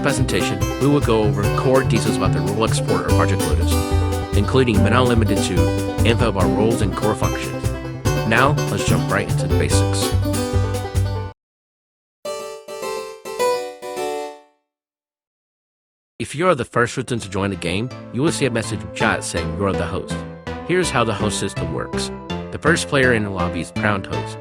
presentation, we will go over core details about the ROBLOX support of Project Lotus, including but not limited to info about roles and core functions. Now, let's jump right into the basics. If you are the first person to join the game, you will see a message in chat saying you are the host. Here's how the host system works. The first player in the lobby is crowned host.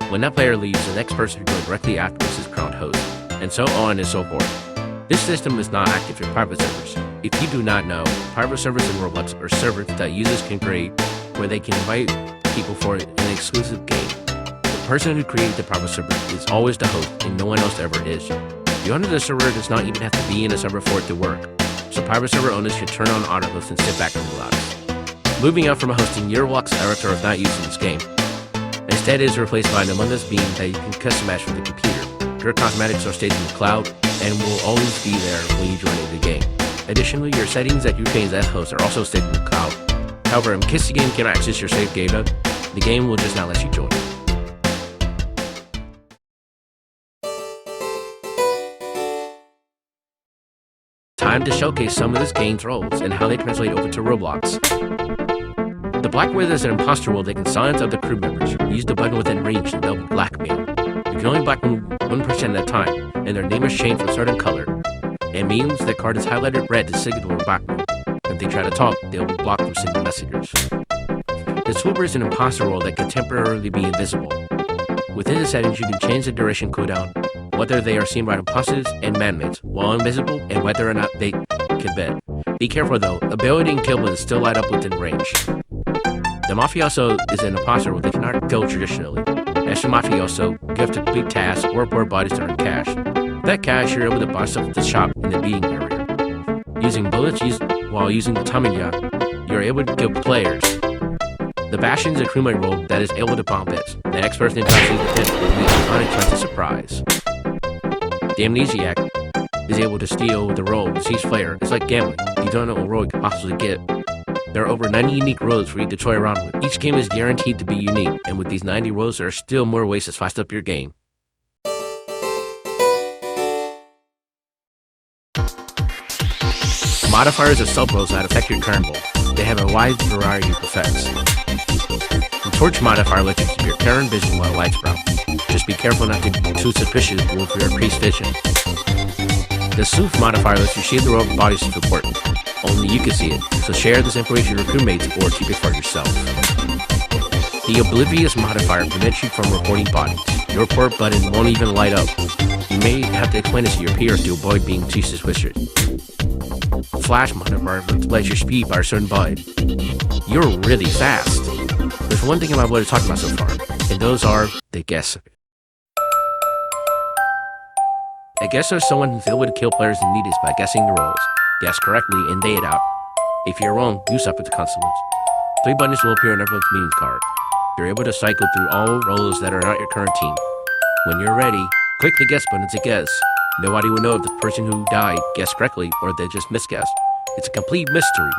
When that player leaves, the next person who goes directly afterwards is crowned host, and so on and so forth. This system is not active in private servers. If you do not know, private servers in ROBLOX are servers that users can create where they can invite people for an exclusive game. The person who created the private server is always the host and no one else ever is. The owner of the server does not even have to be in the server for it to work, so private server owners should turn on auto host and sit back and relax. Moving up from hosting, your ROBLOX character is not used in this game. Instead, it is replaced by an amongus beam that you can customize for the computer. Your cosmetics are staged in the cloud and will always be there when you join the game. Additionally, your settings that you change as host are also staged in the cloud. However, in case the game cannot access your saved data, the game will just not let you join. Time to showcase some of this game's roles and how they translate over to ROBLOX. The Black Widow is an imposter role that can silence other crew members. Use the button within range and they'll be blackmailed. You can only blackmail one person at a time, and their name is changed from a certain color. It means the card is highlighted red to signal blackmail. If they try to talk, they'll be blocked from sending messages. The Swooper is an imposter role that can temporarily be invisible. Within the settings, you can change the duration cooldown, whether they are seen by imposters and manmates, while invisible, and whether or not they can bend. Be careful though, ability and kill bullets still light up within range. The Mafioso is an imposter role that cannot kill traditionally. As the Mafioso, you have to complete tasks or board bodies to earn cash. With that cash, you're able to buy stuff at the shop in the beating area. Using bullets while using the Tamiya, you're able to kill players. The Bastion is a crewmate role that is able to bomb pits. The next person in touches the pit will be an unexpected surprise. The Amnesiac is able to steal the role to seize player. It's like gambling. You don't know what role you could possibly get. There are over 90 unique roles for you to toy around with. Each game is guaranteed to be unique, and with these 90 roles, there are still more ways to spice up your game. Modifiers are sub-roles that affect your current role. They have a wide variety of effects. The Torch modifier lets you keep your current vision while lights brown. Just be careful not to be too suspicious with your increased vision. The Sooth modifier lets you shield the row of bodies to report. Only you can see it, so share this information with your crewmates or keep it for yourself. The Oblivious modifier prevents you from reporting bodies. Your report button won't even light up. You may have to explain this to your peers to avoid being too suspicious. Flash modifier lets your speed by a certain button. You're really fast. There's one thing about what we're talking about so far, and those are the guesses. A guesser is someone who's able to kill players in needs by guessing the roles. Guess correctly and lay it out. If you're wrong, you suffer the consequence. 3 buttons will appear on everyone's meeting card. You're able to cycle through all roles that are not your current team. When you're ready, click the guess button to guess. Nobody will know if the person who died guessed correctly or they just misguessed. It's a complete mystery.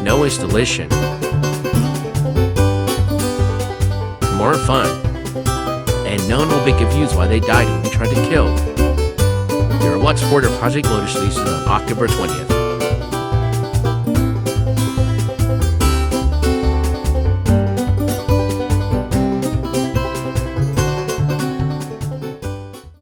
No installation. More fun. And no one will be confused why they died and be tried to kill. Your ROBLOX support of Project Lotus releases on October 20th.